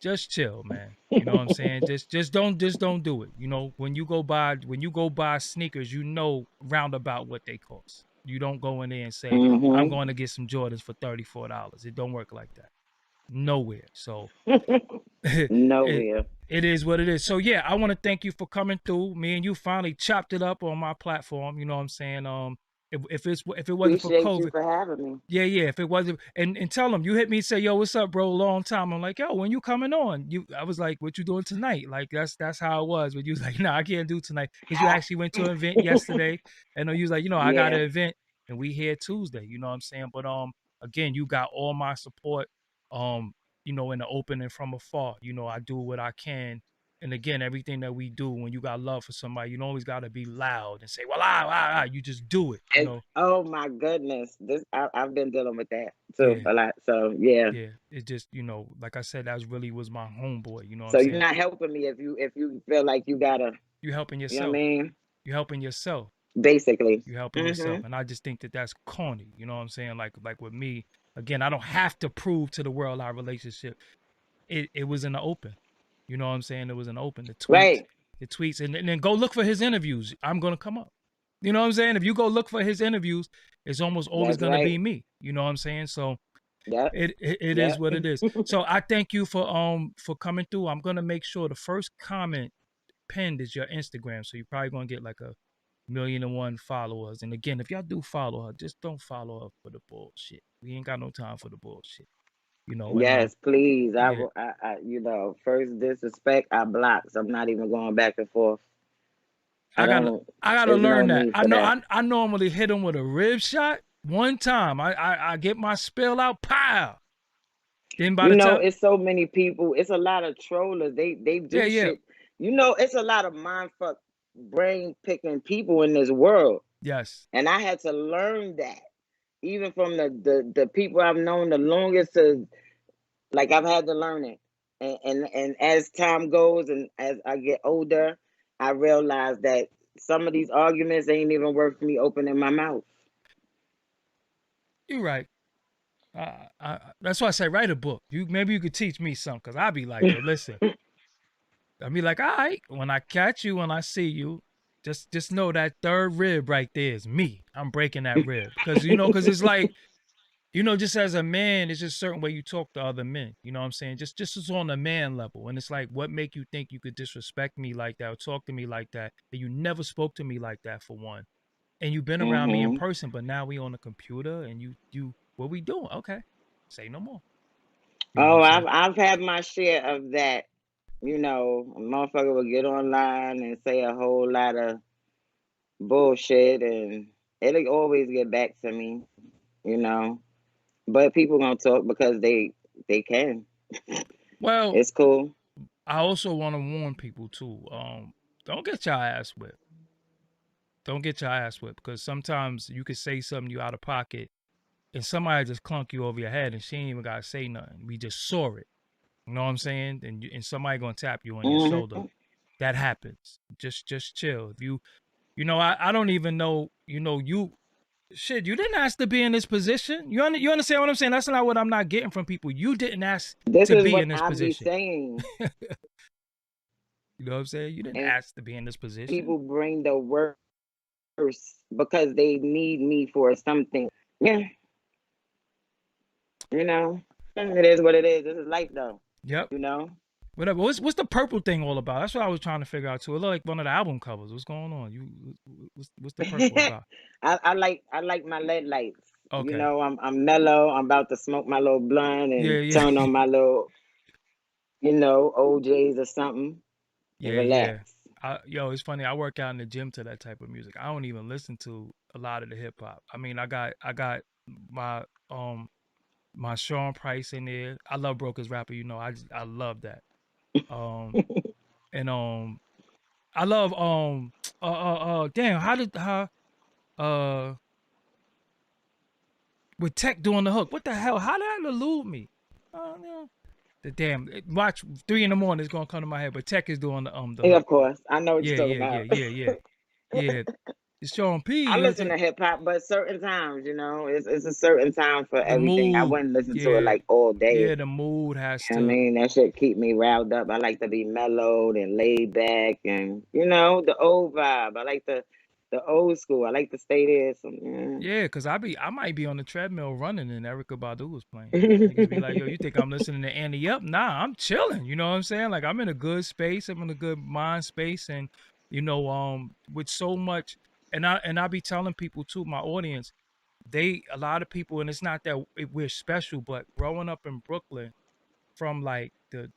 Just chill, man. You know what I'm saying? Just don't do it. When you go buy sneakers, you know roundabout what they cost. You don't go in there and say, I'm Mm-hmm. going to get some Jordans for $34. It don't work like that. Nowhere. So it Nowhere. it is what it is. So yeah, I want to thank you for coming through. Me and you finally chopped it up on my platform. You know what I'm saying? If it wasn't for Appreciate you COVID, for having me. yeah, yeah. If it wasn't, and tell them you hit me and say, "Yo, what's up, bro? Long time." I'm like, "Yo, when you coming on?" I was like, "What you doing tonight?" Like that's how it was. But you was like, "Nah, I can't do tonight," because you actually went to an event yesterday, and you was like, I got Yeah. an event, and we here Tuesday. You know what I'm saying? But again, you got all my support. Um, in the open and from afar. I do what I can. And again, everything that we do, when you got love for somebody, you don't always got to be loud and say, "Well, you just do it." Oh my goodness. I've been dealing with that too Yeah. a lot. So yeah. Yeah, it just like I said, that really was my homeboy. You know what I'm So you're saying? not helping me if you feel like you gotta, You helping you know what I yourself. mean? You helping yourself. Basically. You helping yourself, Mhm. and I just think that that's corny. You know what I'm saying? Like with me, again, I don't have to prove to the world our relationship. It was in the open. You know what I'm saying? It was in the open. Right. The tweets, and then go look for his interviews. I'm gonna come up. You know what I'm saying? If you go look for his interviews, it's almost always That's gonna be right. me. You know what I'm saying? So Yep. it is Yep. what it is. So I thank you for coming through. I'm gonna make sure the first comment pinned is your Instagram. So you're probably gonna get like a 1,000,001 followers. And again, if y'all do follow her, just don't follow her for the bullshit. We ain't got no time for the bullshit. And Yes, please. I yeah, will. First disrespect, I block. So I'm not even going back and forth. I I gotta don't. I gotta There's no learn that. need I for know that. I normally hit him with a rib shot one time. I get my spill out, pow. Then by the time, It's so many people. It's a lot of trollers. They yeah, do yeah, shit. It's a lot of mind fuck brain picking people in this world, yes. and I had to learn that. Even from the people I've known the longest, to like I've had to learn it. And as time goes and as I get older, I realize that some of these arguments ain't even worth me opening my mouth. You're right. That's why I say write a book. Maybe you could teach me something, cause I'll be like, yo, listen. I'll be like, all right, when I catch you, when I see you, just know that third rib right there is me. I'm breaking that rib, cause it's like, just as a man, it's just a certain way you talk to other men. You know what I'm saying? Just as on a man level, and it's like, what make you think you could disrespect me like that or talk to me like that? That you never spoke to me like that for one. and you've been around me in Mhm. person, but now we on the computer, and you what we doing? Okay, say no more. You know what Oh, I'm I've saying? I've had my share of that. You know, a motherfucker will get online and say a whole lot of bullshit, and it'll always get back to me. You know, but people gonna talk because they can. Well, It's cool. I also want to warn people too. Don't get your ass whipped. Don't get your ass whipped, because sometimes you could say something you out of pocket, and somebody just clunk you over your head, and she ain't even gotta say nothing. We just saw it. You know what I'm saying? And somebody gonna tap you on your shoulder. Mhm. That happens. Just chill. If I don't even know. You shit. You didn't ask to be in this position. You understand what I'm saying? That's not what I'm not getting from people. You didn't ask This to is be what in this I be position. saying, You know what I'm saying? You didn't and ask to be in this position. people bring the worst because they need me for something. Yeah, you know, it is what it is. This is life, though. Yep. You know. Whatever. What's the purple thing all about? That's what I was trying to figure out too. It looked like one of the album covers. What's going on? What's the purple about? I like my LED lights. You Okay. know, I'm mellow. I'm about to smoke my little blunt Yeah, and yeah. turn on my little, OJs or something and Yeah, relax. yeah. It's funny. I work out in the gym to that type of music. I don't even listen to a lot of the hip hop. I mean, I got my my Sean Price in there. I love Broker's rapper. I love that. Um and I love damn, how uh with Tech doing the hook. What the hell? How did that elude me? No. The damn watch 3 in the morning is gonna come to my head, but Tech is doing the Yeah, hook. of course, I know what Yeah, you're talking yeah, yeah, about. yeah, yeah, yeah. It's Sean P. I listen to hip hop, but certain times, it's a certain time for The everything. I mood, wouldn't listen to it yeah, like all day. yeah. The mood has You know what I to, mean? That shit keep me riled up. I like to be mellowed and laid back, and the old vibe. I like the old school. I like to stay there. So, yeah. Cause I might be on the treadmill running, and Erica Badu was playing. Niggas be like, yeah. yo, you think I'm listening to Annie Up? Nah, I'm chilling. You know what I'm saying? Like I'm in a good space. I'm in a good mind space, and with so much, and I be telling people too, my audience, a lot of people, and it's not that we're special, but growing up in Brooklyn from like the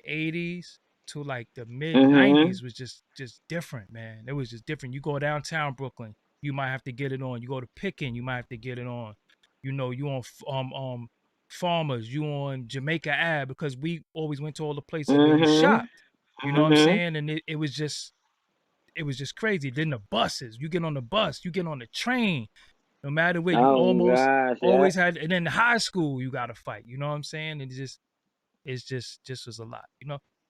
80s to like the mid Mhm. 90s was just different, man. It was just different. You go downtown Brooklyn, you might have to get it on. You go to Pickin, you might have to get it on. You on Farmers, you on Jamaica Ave, because we always went to all the places where you Mhm. shopped. You know what I'm Mhm. saying? And it was just crazy. Then the buses, you get on the bus, you get on the train, no matter where, you Oh almost gosh, yeah. always had. And then high school, you got to fight. You know what I'm saying? And it's just was a lot.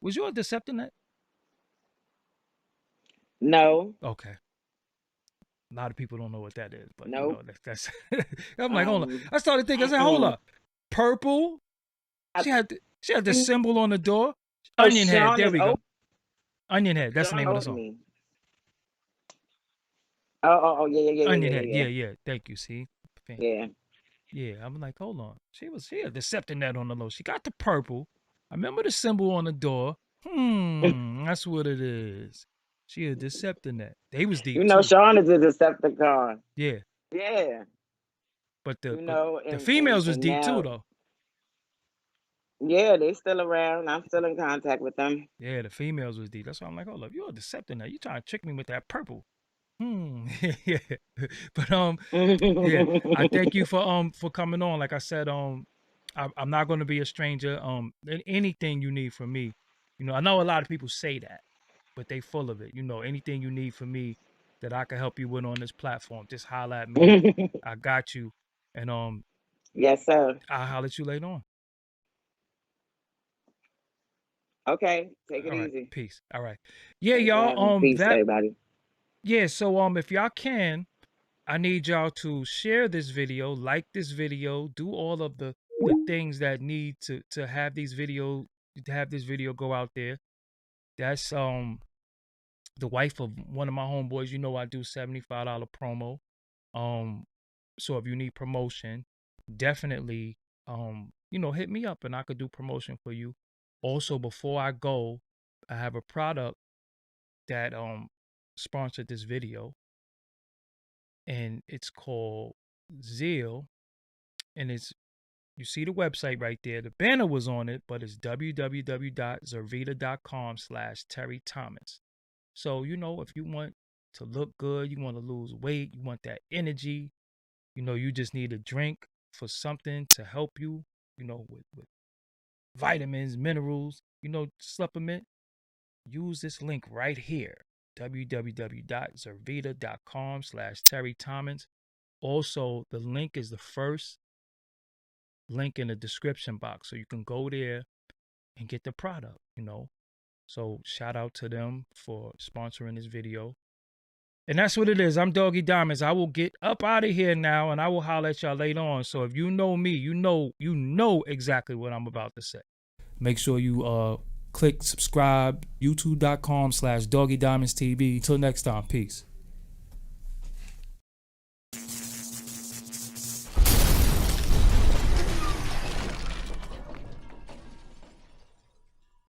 Was you a Decepticon? No, Okay. A lot of people don't know what that is, but no. that's I'm like, hold on. Um. I started thinking, I said, hold Mm-mm. up. Purple. I She had the think symbol on the door. oh, Onion head. Sean There is we old. go. Onion head. That's the Sean name of the owed song. me. Oh, yeah, yeah, yeah, Onion yeah, head. yeah, Yeah, yeah. Thank you. See? yeah. Yeah. I'm like, hold on. She had the Decepticon on the low. She got the purple. I remember the symbol on the door. Yeah. That's what it is. She a Decepticon. They was deep You know, too. Sean is a Decepticon. Yeah. Yeah. But the You but know, the and and females was and deep too now, though. yeah, they still around. I'm still in contact with them. Yeah, the females was deep. That's why I'm like, hold up, you're a deceptive now. You trying to trick me with that purple. Yeah. But yeah. I thank you for coming on. Like I said, I'm not gonna be a stranger. Anything you need from me, I know a lot of people say that, but they full of it. Anything you need from me that I can help you with on this platform, just holler at me. I got you. And Yes, sir. I'll holler at you later on. Okay, take it All right. easy. Peace. All right. Yeah, Thanks for y'all. having me. Peace, That everybody. yeah. So if y'all can, I need y'all to share this video, like this video, do all of the things that need to have this video go out there. That's the wife of one of my homeboys. I do $75 promo. Um, so if you need promotion, definitely hit me up and I could do promotion for you. Also, before I go, I have a product that sponsored this video. and it's called Zeal, and it's, you see the website right there. The banner was on it, but it's www.zervita.com/Terry Thomas. So, you know, if you want to look good, you want to lose weight, you want that energy, you know, you just need a drink for something to help you, you know, with vitamins, minerals, you know, supplement, use this link right here, www.zervita.com/Terry Thomas. Also, the link is the first link in the description box. So you can go there and get the product, you know. So shout out to them for sponsoring this video. And that's what it is. I'm Doggie Diamonds. I will get up out of here now, and I will holler at y'all later on. So if you know me, you know exactly what I'm about to say. Make sure you click subscribe, youtube.com/Doggie Diamonds TV. Until next time, peace.